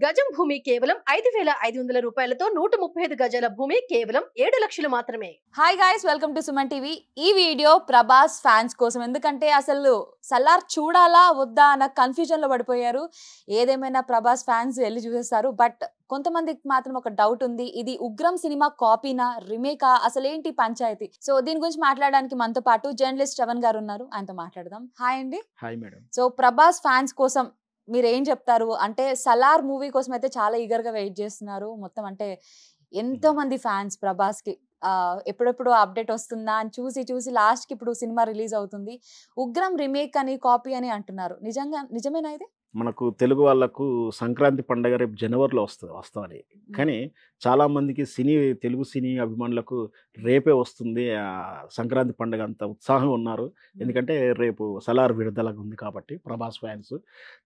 గజం భూమి కేవలం 5,500 రూపాయలతో 135 గజాల భూమి కేవలం 7 లక్షలు మాత్రమే. Hi guys, welcome to Suman TV. ఈ వీడియో ప్రభాస్ ఫ్యాన్స్ కోసం, ఎందుకంటే అసలు సలార్ చూడాలా వద్దా అన్న కన్ఫ్యూజన్ లో పడిపోయారు. ఏదేమైనా ప్రభాస్ ఫ్యాన్స్ వెళ్ళి చూసేస్తారు. బట్ కొంతమందికి మాత్రం ఒక డౌట్ ఉంది, ఇది ఉగ్రం సినిమా కాపీనా, రీమేకా, అసలేంటి పంచాయతీ? సో దీని గురించి మాట్లాడడానికి మనతో పాటు జర్నలిస్ట్ శ్రవణ్ గారు ఉన్నారు, ఆయనతో మాట్లాడదాం. హాయ్ అండి. Hi madam. So Prabhas fans కోసం మీరు ఏం చెప్తారు? అంటే సలార్ మూవీ కోసం అయితే చాలా ఈగర్ గా వెయిట్ చేస్తున్నారు. మొత్తం అంటే ఎంతో మంది ఫ్యాన్స్ ప్రభాస్ కి ఎప్పుడెప్పుడు అప్డేట్ వస్తుందా అని చూసి లాస్ట్ కి ఇప్పుడు సినిమా రిలీజ్ అవుతుంది. ఉగ్రం రీమేక్ అని, కాపీ అని అంటున్నారు. నిజమేనా ఇది? మనకు తెలుగు వాళ్ళకు సంక్రాంతి పండగ రేపు జనవరిలో వస్తామని, కానీ చాలామందికి తెలుగు సినీ అభిమానులకు రేపే వస్తుంది సంక్రాంతి పండగ అంత ఉత్సాహం ఉన్నారు. ఎందుకంటే రేపు సలార్ విడుదల ఉంది కాబట్టి ప్రభాస్ ఫ్యాన్స్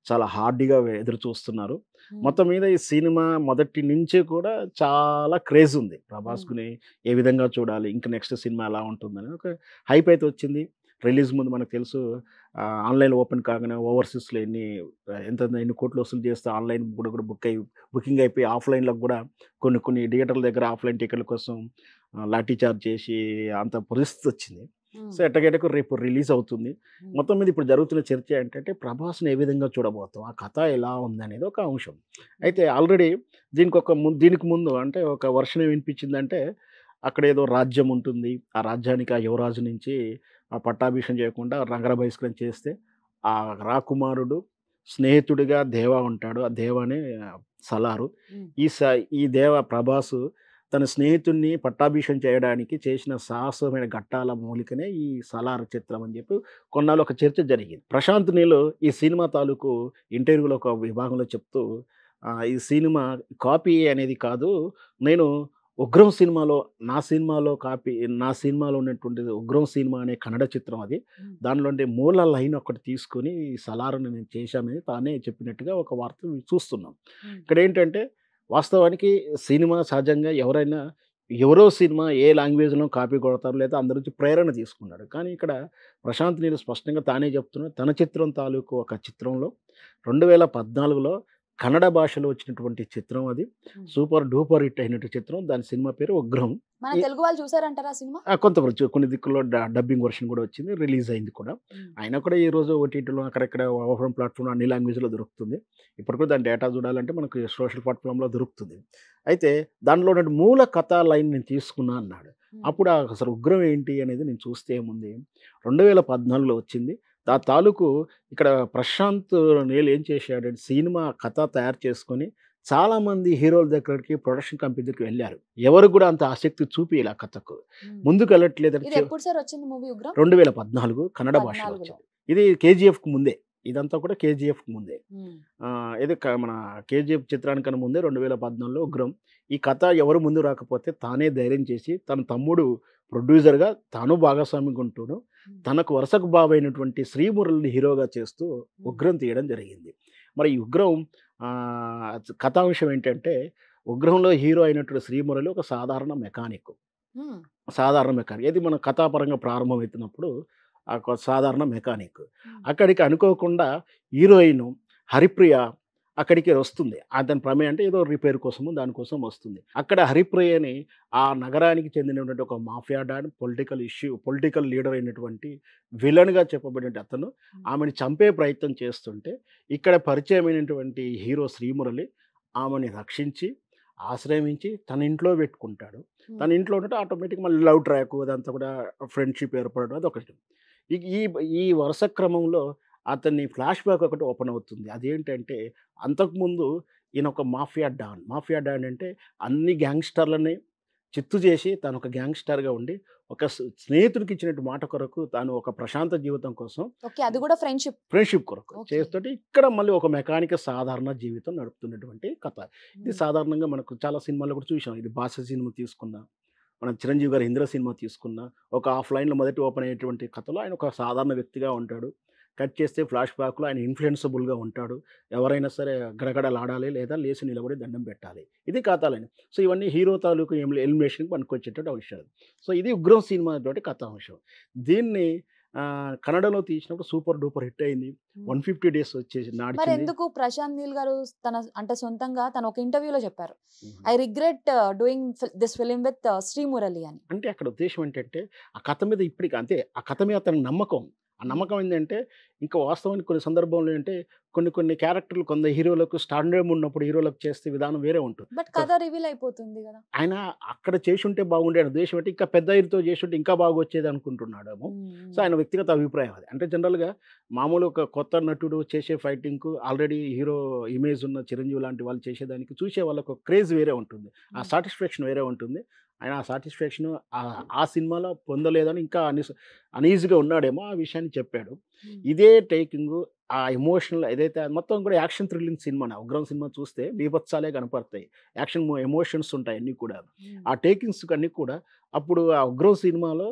చాలా హార్డ్గా ఎదురు చూస్తున్నారు. మొత్తం మీద ఈ సినిమా మొదటి నుంచి కూడా చాలా క్రేజ్ ఉంది. ప్రభాస్కుని ఏ విధంగా చూడాలి, ఇంకా నెక్స్ట్ సినిమా ఎలా ఉంటుందని ఒక హైప్ అయితే వచ్చింది. రిలీజ్ ముందు మనకు తెలుసు, ఆన్లైన్ ఓపెన్ కాగానే ఓవర్సీస్లో ఎన్ని కోట్లు వసూలు చేస్తే ఆన్లైన్ కూడా బుకింగ్ అయిపోయి ఆఫ్లైన్లకు కూడా కొన్ని థియేటర్ల దగ్గర ఆఫ్లైన్ టికెట్ల కోసం లాఠీ చార్జ్ చేసి అంత పరిస్థితి వచ్చింది. సో ఎట్టగేటకు రేపు రిలీజ్ అవుతుంది. మొత్తం మీద ఇప్పుడు జరుగుతున్న చర్చ ఏంటంటే ప్రభాస్ని ఏ విధంగా చూడబోతాం, ఆ కథ ఎలా ఉంది అనేది ఒక అంశం. అయితే ఆల్రెడీ దీనికి ముందు అంటే ఒక వర్షన్ వినిపించిందంటే, అక్కడ ఏదో రాజ్యం ఉంటుంది, ఆ రాజ్యానికి ఆ యువరాజు నుంచి ఆ పట్టాభిషేకం చేయకుండా రంగర బహిష్కరణ చేస్తే ఆ రాకుమారుడు స్నేహితుడిగా దేవా ఉంటాడు. ఆ దేవానే సలారు. ఈ దేవ ప్రభాసు తన స్నేహితుడిని పట్టాభిషేకం చేయడానికి చేసిన సాహసమైన ఘట్టాల మూలికనే ఈ సలార్ చిత్రం అని చెప్పి కొన్నాళ్ళు ఒక చర్చ జరిగింది. ప్రశాంత్ నీల్ ఈ సినిమా తాలూకు ఇంటర్వ్యూలో ఒక విభాగంలో చెప్తూ, ఈ సినిమా కాపీ అనేది కాదు, నేను ఉగ్రం సినిమాలో నా సినిమాలో ఉన్నటువంటి ఉగ్రం సినిమా అనే కన్నడ చిత్రం అది, దానిలో మూల లైన్ ఒకటి తీసుకొని సలార్ని నేను చేశానని తానే చెప్పినట్టుగా ఒక వార్త చూస్తున్నాం. ఇక్కడ ఏంటంటే వాస్తవానికి సినిమా సహజంగా ఎవరో సినిమా ఏ లాంగ్వేజ్లో కాపీ కొడతారు, లేదా అందరి నుంచి ప్రేరణ తీసుకున్నాడు. కానీ ఇక్కడ ప్రశాంత్ నీల్ స్పష్టంగా తానే చెప్తున్నాడు, తన చిత్రం తాలూకు ఒక చిత్రంలో 2014లో కన్నడ భాషలో వచ్చినటువంటి చిత్రం, అది సూపర్ డూపర్ హిట్ అయినటువంటి చిత్రం. దాని సినిమా పేరు ఉగ్రం. మన తెలుగు వాళ్ళు చూసారంటారా సినిమా? కొంతవరకు కొన్ని దిక్కుల్లో డబ్బింగ్ వర్షన్ కూడా వచ్చింది, రిలీజ్ అయింది కూడా. అయినా కూడా ఈ రోజు ఓటీటీలో అక్కడెక్కడ ఓపెన్ ప్లాట్ఫామ్ అన్ని లాంగ్వేజ్లో దొరుకుతుంది. ఇప్పుడు కూడా దాని డేటా చూడాలంటే మనకు సోషల్ ప్లాట్ఫామ్లో దొరుకుతుంది. అయితే దానిలో మూల కథా లైన్ నేను తీసుకున్నా అన్నాడు. అప్పుడు అసలు ఉగ్రం ఏంటి అనేది నేను చూస్తే ఏముంది, 2014లో వచ్చింది. ఆ తాలూకు ఇక్కడ ప్రశాంత్ నీల్ ఏం చేశాడంటే సినిమా కథ తయారు చేసుకొని చాలామంది హీరోల దగ్గరికి, ప్రొడక్షన్ కంపెనీ దగ్గరికి వెళ్ళారు. ఎవరు కూడా అంత ఆసక్తి చూపిలా కథకు, ముందుకు వెళ్ళట్లేదని. 2014 కన్నడ భాషలో వచ్చింది. ఇది కేజీఎఫ్కు ముందే, ఇదంతా కూడా కేజీఎఫ్కి ముందే. ఇది మన కేజీఎఫ్ చిత్రానికన్నా ముందే 2014లో ఉగ్రం. ఈ కథ ఎవరు ముందు రాకపోతే తానే ధైర్యం చేసి తన తమ్ముడు ప్రొడ్యూసర్గా తాను భాగస్వామిగా ఉంటూను తనకు వరుసకు బాబైనటువంటి శ్రీమురళిని హీరోగా చేస్తూ ఉగ్రం తీయడం జరిగింది. మరి ఈ ఉగ్రం కథాంశం ఏంటంటే, ఉగ్రంలో హీరో అయినటువంటి శ్రీమురళి ఒక సాధారణ మెకానిక్. ఇది మన కథాపరంగా ప్రారంభమవుతున్నప్పుడు సాధారణ మెకానిక్. అక్కడికి అనుకోకుండా హీరోయిన్ హరిప్రియ అక్కడికి వస్తుంది. అతని ప్రమేయం అంటే ఏదో రిపేర్ కోసము దానికోసం వస్తుంది. అక్కడ హరిప్రియని ఆ నగరానికి చెందినటువంటి ఒక మాఫియా డాన్, పొలిటికల్ లీడర్ అయినటువంటి విలన్గా చెప్పబడిన అతను ఆమెను చంపే ప్రయత్నం చేస్తుంటే, ఇక్కడ పరిచయమైనటువంటి హీరో శ్రీమురళి ఆమెని రక్షించి ఆశ్రయించి తన ఇంట్లో పెట్టుకుంటాడు. తన ఇంట్లో ఉంటే ఆటోమేటిక్ మళ్ళీ లవ్ ట్రాక్ అదంతా కూడా ఫ్రెండ్షిప్ ఏర్పడడం అది ఒకటి. ఈ వరుస క్రమంలో అతన్ని ఫ్లాష్ బ్యాక్ ఒకటి ఓపెన్ అవుతుంది. అదేంటంటే, అంతకుముందు ఈయన ఒక మాఫియా డాన్ అంటే అన్ని గ్యాంగ్స్టర్లని చిత్తు చేసి తాను ఒక గ్యాంగ్స్టర్గా ఉండి ఒక స్నేహితుడికి ఇచ్చినట్టు మాట కొరకు తాను ఒక ప్రశాంత జీవితం కోసం, అది కూడా ఫ్రెండ్షిప్ కొరకు చేస్తుంటే, ఇక్కడ మళ్ళీ ఒక మెకానిక్ సాధారణ జీవితం నడుపుతున్నటువంటి కథ. ఇది సాధారణంగా మనకు చాలా సినిమాల్లో కూడా చూసాం. ఇది బాస సినిమా తీసుకున్నా, మన చిరంజీవి గారి ఇంద్ర సినిమా తీసుకున్నా, ఒక ఆఫ్లైన్లో మొదటి ఓపెన్ అయ్యేటువంటి కథలో ఆయన ఒక సాధారణ వ్యక్తిగా ఉంటాడు. కట్ చేస్తే ఫ్లాష్ బ్యాక్లో ఆయన ఇన్ఫ్లుయెన్సబుల్గా ఉంటాడు. ఎవరైనా సరే గడగడలాడాలి, లేదా లేచి నిలబడి దండం పెట్టాలి. ఇది కథలని. సో ఇవన్నీ హీరో తాలూకు ఎలిమినేషన్కి పనికొచ్చేటట్టు విషయాలు. సో ఇది ఉగ్రం సినిమా తోటి కథాంశం. దీన్ని కన్నడలో తీసినప్పుడు సూపర్ డూపర్ హిట్ అయింది. 150 డేస్ వచ్చేసి మరి నడిచింది. ఎందుకు ప్రశాంత్ నీల్ గారు అంటే సొంతంగా తను ఒక ఇంటర్వ్యూలో చెప్పారు, హుహు. I regret doing this film with Srimurali అని. అంటే అక్కడ ఉద్దేశ్యం ఏంటంటే ఆ కథ మీద ఇప్పటికి అంతే, ఆ కథ మీద అతనికి నమ్మకం. ఆ నమ్మకం ఏంటంటే ఇంకా వాస్తవానికి కొన్ని సందర్భంలో అంటే కొన్ని క్యారెక్టర్లు కొంత హీరోలకు స్టాండర్డ్ ఉన్నప్పుడు హీరోలకు చేస్తే విధానం వేరే ఉంటుంది. బట్ కథ రివీల్ అయిపోతుంది కదా. ఆయన అక్కడ చేసుంటే బాగుండే ఉద్దేశం అంటే ఇంకా పెద్ద హీరోతో చేసుంటే ఇంకా బాగా వచ్చేది అనుకుంటున్నాడేమో. సో ఆయన వ్యక్తిగత అభిప్రాయం అది. అంటే జనరల్గా మామూలు ఒక కొత్త నటుడు చేసే ఫైటింగ్కు ఆల్రెడీ హీరో ఇమేజ్ ఉన్న చిరంజీవి లాంటి వాళ్ళు చేసేదానికి చూసే వాళ్ళకు క్రేజ్ వేరే ఉంటుంది, ఆ సాటిస్ఫాక్షన్ వేరే ఉంటుంది. ఆయన ఆ సాటిస్ఫాక్షన్ ఆ సినిమాలో పొందలేదని ఇంకా అనీజీగా ఉన్నాడేమో, ఆ విషయాన్ని చెప్పాడు. ఇదే టేకింగ్ ఆ ఎమోషనల్ ఏదైతే మొత్తం కూడా action thrilling cinema, Ugram cinema చూస్తే బీభత్సాలే కనపడతాయి, యాక్షన్ ఎమోషన్స్ ఉంటాయి అన్నీ కూడా. ఆ టేకింగ్స్ అన్నీ కూడా అప్పుడు ఆ ఉగ్రం సినిమాలో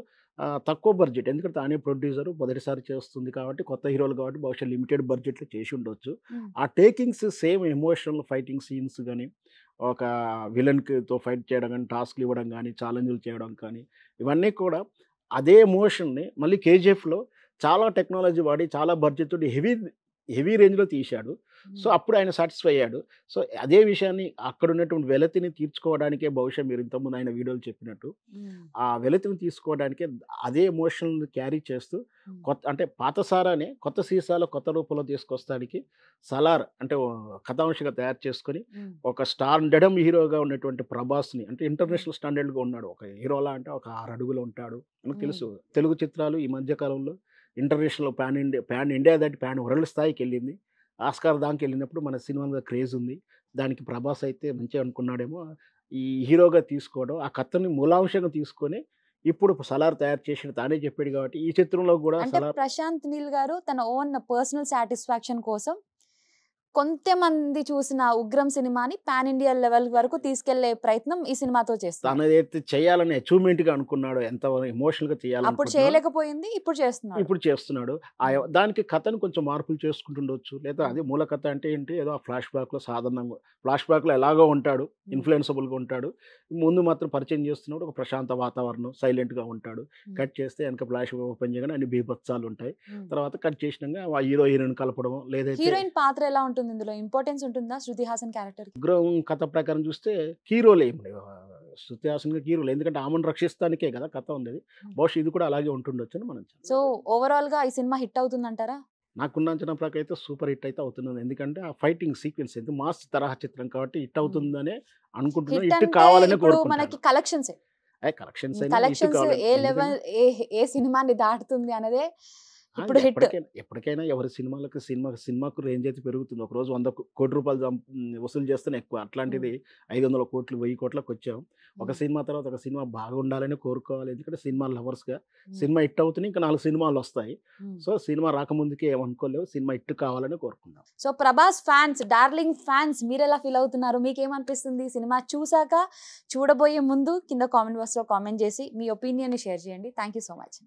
తక్కువ బడ్జెట్, ఎందుకంటే తానే ప్రొడ్యూసర్ మొదటిసారి చేస్తుంది కాబట్టి కొత్త హీరోలు కాబట్టి బహుశా లిమిటెడ్ బడ్జెట్లో చేసి ఉండొచ్చు. ఆ takings same emotional fighting scenes కానీ, ఒక విలన్తో ఫైట్ చేయడం కానీ, టాస్క్లు ఇవ్వడం కానీ, ఛాలెంజ్లు చేయడం కానీ, ఇవన్నీ కూడా అదే ఎమోషన్ని మళ్ళీ కేజీఎఫ్లో చాలా టెక్నాలజీ వాడి చాలా బడ్జెట్ తోటి హెవీ రేంజ్లో తీశాడు. సో అప్పుడు ఆయన సాటిస్ఫై అయ్యాడు. సో అదే విషయాన్ని అక్కడ ఉన్నటువంటి వెలతిని తీర్చుకోవడానికే బహుశా మీరు ఇంతకుముందు ఆయన వీడియోలు చెప్పినట్టు ఆ వెలతిని తీసుకోవడానికే అదే ఎమోషన్ క్యారీ చేస్తూ కొత్త అంటే పాత సారానే కొత్త సీసాలో కొత్త రూపంలో తీసుకొస్తానికి సలార్ అంటే కథాంశంగా తయారు చేసుకొని ఒక స్టాండర్డ్ హీరోగా ఉన్నటువంటి ప్రభాస్ని, అంటే ఇంటర్నేషనల్ స్టాండర్డ్గా ఉన్నాడు, ఒక హీరోలా అంటే ఒక 6 అడుగులు ఉంటాడు మనకు తెలుసు. తెలుగు చిత్రాలు ఈ మధ్యకాలంలో ఇంటర్నేషనల్ ప్యాన్ ఇండియా దాటి ప్యాన్ వరల్డ్ స్థాయికి వెళ్ళింది. ఆస్కార్ దానికి వెళ్ళినప్పుడు మన సినిమా మీద క్రేజ్ ఉంది. దానికి ప్రభాస్ అయితే మంచిగా అనుకున్నాడేమో ఈ హీరోగా తీసుకోవడం, ఆ కథని మూలాంశంగా తీసుకొని ఇప్పుడు సలార్ తయారు చేసిన తానే చెప్పాడు కాబట్టి ఈ చిత్రంలో కూడా అంటే సలార్ ప్రశాంత్ నీల్ గారు తన ఓన్ పర్సనల్ సాటిస్ఫాక్షన్ కోసం కొంతమంది చూసిన ఉగ్రం సినిమాని పాన్ ఇండియా లెవెల్ వరకు తీసుకెళ్లే ప్రయత్నం ఈ సినిమాతో చేస్తారు. తనదైతే చేయాలని అచీవ్మెంట్ గా అనుకున్నాడు, ఎంత ఎమోషనల్ గా అప్పుడు చేయాలనుకుంటున్నాడు, చేయలేకపోయింది, ఇప్పుడు చేస్తున్నాడు. దానికి కథను కొంచెం మార్పులు చేసుకుంటుండొచ్చు, లేదా అదే మూల కథ అంటే ఏంటి, ఏదో ఆ ఫ్లాష్ బ్యాక్ లో సాధారణంగా ఫ్లాష్ బ్యాక్ లో ఎలాగో ఉంటాడు, ఇన్ఫ్లుయెన్సబుల్ గా ఉంటాడు, ముందు మాత్రం పరిచయం చేస్తున్నాడు ఒక ప్రశాంత వాతావరణం, సైలెంట్ గా ఉంటాడు. కట్ చేస్తే వెనక ఫ్లాష్ ఓపెన్ చేయగానే అన్ని బీభత్సాలు ఉంటాయి. తర్వాత కట్ చేసినాక ఆ హీరో హీరోయిన్ కలపడం, లేదైతే హీరోయిన్ పాత్ర ఎలా ఉంటుంది, ఇందులో ఇంపార్టెన్స్ ఉంటుందా శృతి హాసన్ క్యారెక్టర్? ఉగ్రం కథ ప్రకారం చూస్తే హీరోలే ఏం లేవు, శృతి హాసన్గా హీరోలు, ఎందుకంటే ఆమెను రక్షిస్తానికే కదా కథ ఉండేది. బహుశా ఇది కూడా అలాగే ఉంటుండొచ్చు అని మనం సో ఓవరాల్ గా ఈ సినిమా హిట్ అవుతుందంటారా? నాకున్న అంచనా ప్రకారం అయితే సూపర్ హిట్ అయితే అవుతుంది. ఎందుకంటే ఆ ఫైటింగ్ సీక్వెన్స్ అయితే మాస్ తరహా చిత్రం కాబట్టి హిట్ అవుతుందనే అనుకుంటున్నాను. హిట్ హిట్ అంటే కావాలని ఇప్పుడు కోరుకుంటున్నాను. మనకి కలెక్షన్స్ కలెక్షన్స్ ఏ లెవెల్ ఏ సినిమాని దాటుతుంది అనేది ఇప్పుడు హిట్. ఎప్పటికైనా ఎవరి సినిమాకు రేంజ్ అయితే పెరుగుతుంది. ఒక రోజు 100 కోట్ల రూపాయలు వసూలు చేస్తేనే ఎక్కువ, అట్లాంటిది 500 కోట్లు 1000 కోట్లకు వచ్చాం. ఒక సినిమా తర్వాత ఒక సినిమా బాగుండాలని కోరుకోవాలి, ఎందుకంటే సినిమా లవర్స్గా సినిమా హిట్ అవుతుంది, ఇంకా 4 సినిమాలు వస్తాయి. సో సినిమా రాకముందుకే ఏమనుకోలేవు, సినిమా హిట్ కావాలని కోరుకుందాం. So Prabhas fans, darling fans, మీరు ఎలా ఫీల్ అవుతున్నారు? మీకేమనిపిస్తుంది సినిమా చూసాక? చూడబోయే ముందు కింద కామెంట్ బాక్స్లో కామెంట్ చేసి మీ ఒపీనియన్ని షేర్ చేయండి. Thank you so much.